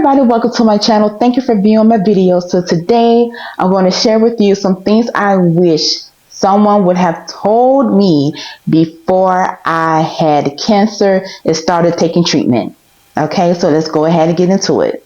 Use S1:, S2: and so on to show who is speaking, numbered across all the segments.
S1: everybody, welcome to my channel. Thank you for viewing my videos. So today I'm going to share with you some things I wish someone would have told me before I had cancer and started taking treatment. Okay, so let's go ahead and get into it.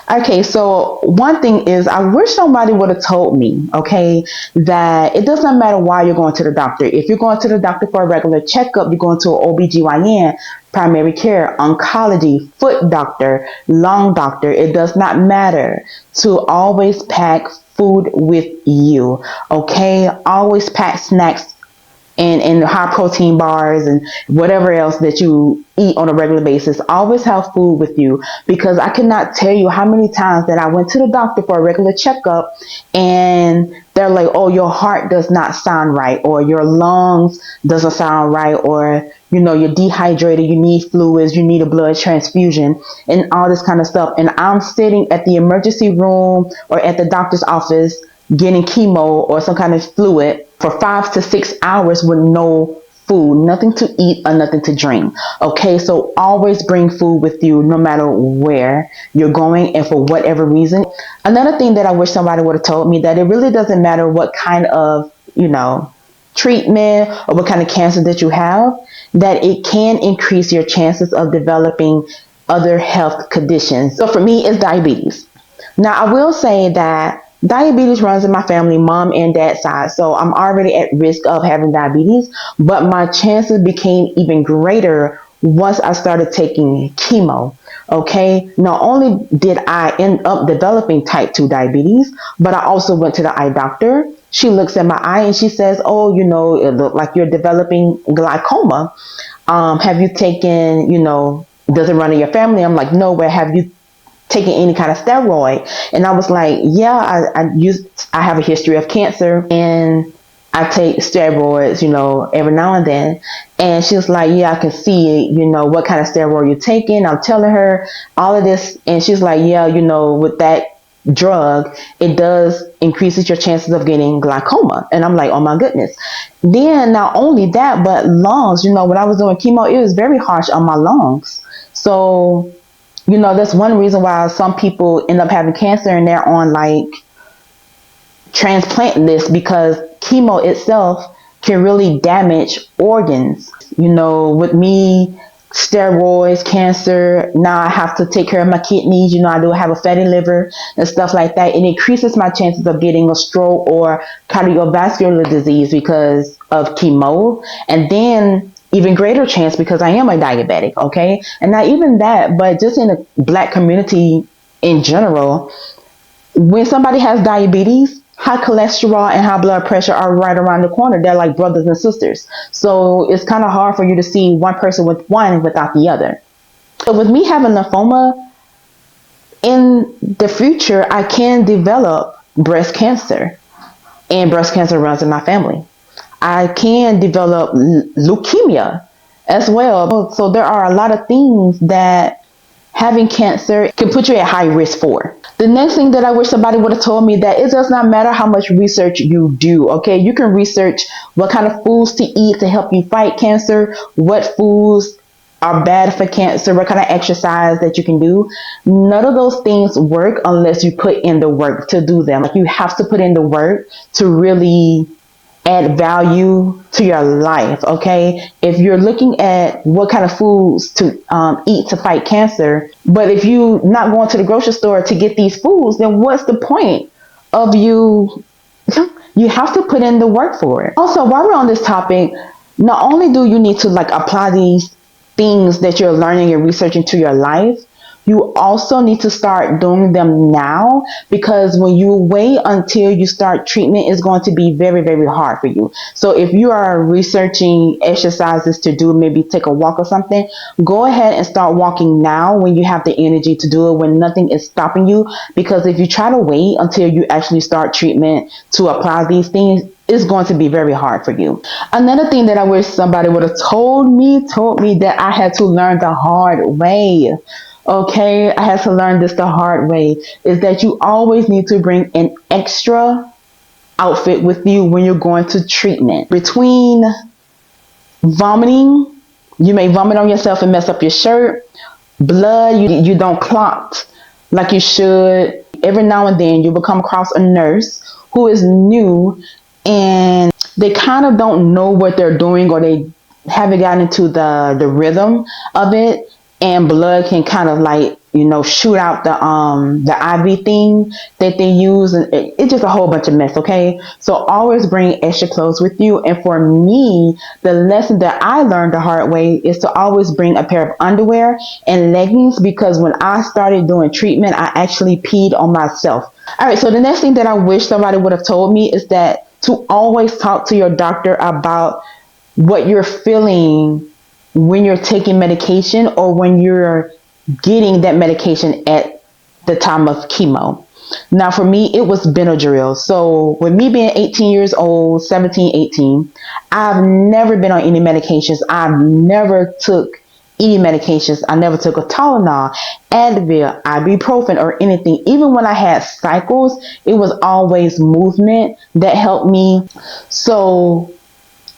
S1: Okay, so one thing is I wish somebody would have told me, okay, that it doesn't matter why you're going to the doctor. If you're going to the doctor for a regular checkup, you're going to an OBGYN, primary care, oncology, foot doctor, lung doctor. It does not matter to always pack food with you, okay? Always pack snacks and high protein bars and whatever else that you eat on a regular basis. Always have food with you, because I cannot tell you how many times that I went to the doctor for a regular checkup and they're like, oh, your heart does not sound right, or your lungs doesn't sound right, or you're dehydrated, you need fluids, you need a blood transfusion, and all this kind of stuff. And I'm sitting at the emergency room or at the doctor's office getting chemo or some kind of fluid for 5 to 6 hours with no food, nothing to eat or nothing to drink. Okay, so always bring food with you no matter where you're going and for whatever reason. Another thing that I wish somebody would have told me, that it really doesn't matter what kind of, treatment or what kind of cancer that you have, that it can increase your chances of developing other health conditions. So for me, it's diabetes. Now, I will say that diabetes runs in my family, mom and dad side, so I'm already at risk of having diabetes, but my chances became even greater once I started taking chemo. Okay, not only did I end up developing type 2 diabetes, but I also went to the eye doctor. She looks at my eye and she says, oh, it looks like you're developing glaucoma. Have you taken, does it run in your family? I'm like, no. Where have you taking any kind of steroid? And I was like, yeah, I have a history of cancer and I take steroids, every now and then. And she was like, yeah, I can see, what kind of steroid you're taking. I'm telling her all of this. And she's like, yeah, with that drug, it does increases your chances of getting glaucoma. And I'm like, oh my goodness. Then not only that, but lungs, when I was doing chemo, it was very harsh on my lungs. So that's one reason why some people end up having cancer and they're on like transplant lists, because chemo itself can really damage organs. With me, steroids, cancer, now I have to take care of my kidneys. I do have a fatty liver and stuff like that. It increases my chances of getting a stroke or cardiovascular disease because of chemo. And then even greater chance because I am a diabetic, okay? And not even that, but just in the Black community in general, when somebody has diabetes, high cholesterol and high blood pressure are right around the corner. They're like brothers and sisters. So it's kind of hard for you to see one person with one without the other. So with me having lymphoma, in the future, I can develop breast cancer, and breast cancer runs in my family. I can develop leukemia as well. So there are a lot of things that having cancer can put you at high risk for. The next thing that I wish somebody would have told me, that it does not matter how much research you do, okay? You can research what kind of foods to eat to help you fight cancer, what foods are bad for cancer, what kind of exercise that you can do. None of those things work unless you put in the work to do them. Like, you have to put in the work to really add value to your life, okay? If you're looking at what kind of foods to eat to fight cancer, but if you're not going to the grocery store to get these foods, then what's the point of you? You have to put in the work for it. Also, while we're on this topic, not only do you need to apply these things that you're learning and researching to your life, you also need to start doing them now, because when you wait until you start treatment, it's going to be very, very hard for you. So if you are researching exercises to do, maybe take a walk or something, go ahead and start walking now when you have the energy to do it, when nothing is stopping you. Because if you try to wait until you actually start treatment to apply these things, it's going to be very hard for you. Another thing that I wish somebody would have told me that I had to learn the hard way. Okay, I had to learn this the hard way, is that you always need to bring an extra outfit with you when you're going to treatment. Between vomiting, You may vomit on yourself and mess up your shirt. Blood, you don't clot like you should. Every now and then you will come across a nurse who is new and they kind of don't know what they're doing, or they haven't gotten into the rhythm of it, and blood can kind of like, shoot out the IV thing that they use, and it's just a whole bunch of mess. Okay, so always bring extra clothes with you. And for me, the lesson that I learned the hard way is to always bring a pair of underwear and leggings, because when I started doing treatment, I actually peed on myself. All right, so the next thing that I wish somebody would have told me is that to always talk to your doctor about what you're feeling when you're taking medication, or when you're getting that medication at the time of chemo. Now, for me, it was Benadryl. So with me being 18 years old, 17, 18, I've never been on any medications. I've never took any medications. I never took a Tylenol, Advil, ibuprofen, or anything. Even when I had cycles, it was always movement that helped me. So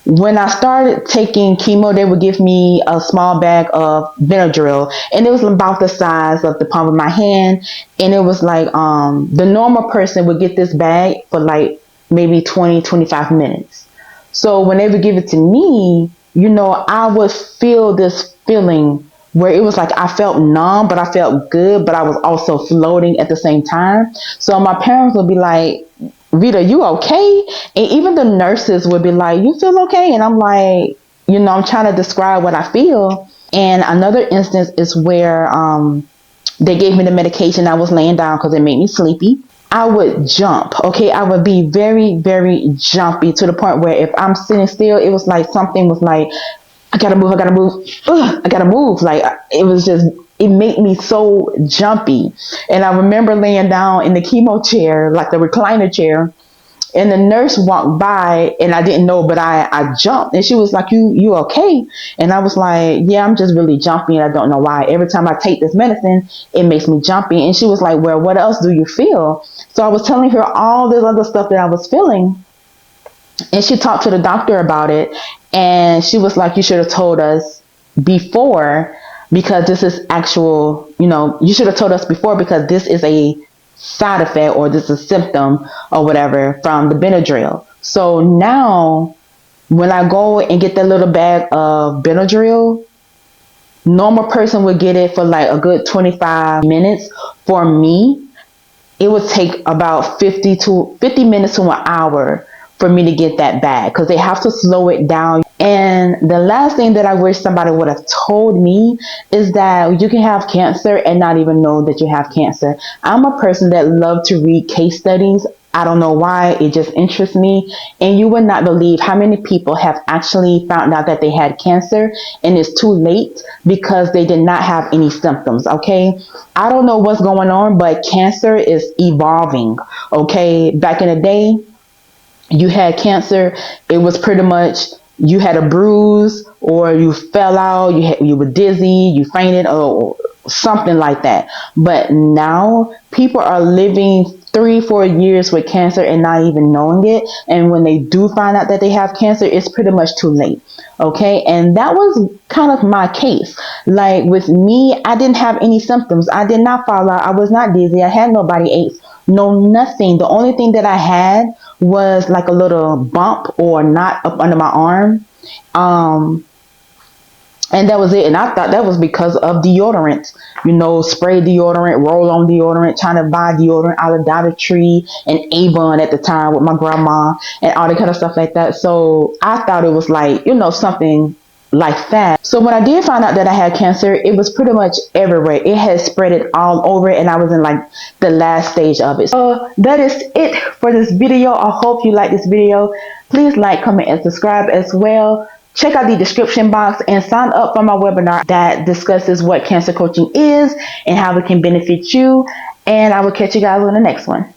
S1: when I started taking chemo, they would give me a small bag of Benadryl, and it was about the size of the palm of my hand. And it was like, the normal person would get this bag for like maybe 20, 25 minutes. So when they would give it to me, I would feel this feeling where it was like I felt numb, but I felt good, but I was also floating at the same time. So my parents would be like, Vita, you okay? And even the nurses would be like, you feel okay? And I'm like, I'm trying to describe what I feel. And another instance is where they gave me the medication. I was laying down because it made me sleepy. I would jump, okay? I would be very, very jumpy, to the point where if I'm sitting still, it was like something was like, I gotta move, ugh, I gotta move. Like, it made me so jumpy. And I remember laying down in the chemo chair, like the recliner chair, and the nurse walked by, and I didn't know, but I jumped. And she was like, you okay? And I was like, yeah, I'm just really jumpy, and I don't know why. Every time I take this medicine, it makes me jumpy. And she was like, well, what else do you feel? So I was telling her all this other stuff that I was feeling. And she talked to the doctor about it, and she was like, you should have told us before, because this is actual, you should have told us before, because this is a side effect, or this is a symptom or whatever from the Benadryl. So now when I go and get that little bag of Benadryl, normal person would get it for like a good 25 minutes. For me, it would take about 50 minutes to an hour for me to get that bag, because they have to slow it down. And the last thing that I wish somebody would have told me is that you can have cancer and not even know that you have cancer. I'm a person that loves to read case studies. I don't know why, it just interests me. And you would not believe how many people have actually found out that they had cancer and it's too late because they did not have any symptoms, okay? I don't know what's going on, but cancer is evolving, okay? Back in the day, you had cancer, it was pretty much you had a bruise, or you fell out, you were dizzy, you fainted, or something like that. But now people are living 3-4 years with cancer and not even knowing it. And when they do find out that they have cancer, it's pretty much too late. Okay, and that was kind of my case. Like with me, I didn't have any symptoms. I did not fall out. I was not dizzy. I had no body aches. No, nothing. The only thing that I had was like a little bump or knot up under my arm. And that was it. And I thought that was because of deodorant. Spray deodorant, roll on deodorant, trying to buy deodorant out of Dollar Tree and Avon at the time with my grandma and all that kind of stuff like that. So I thought it was like, something like that. So when I did find out that I had cancer, it was pretty much everywhere. It had spread it all over, and I was in like the last stage of it. So that is it for this video. I hope you like this video. Please like, comment, and subscribe as well. Check out the description box and sign up for my webinar that discusses what cancer coaching is and how it can benefit you. And I will catch you guys on the next one.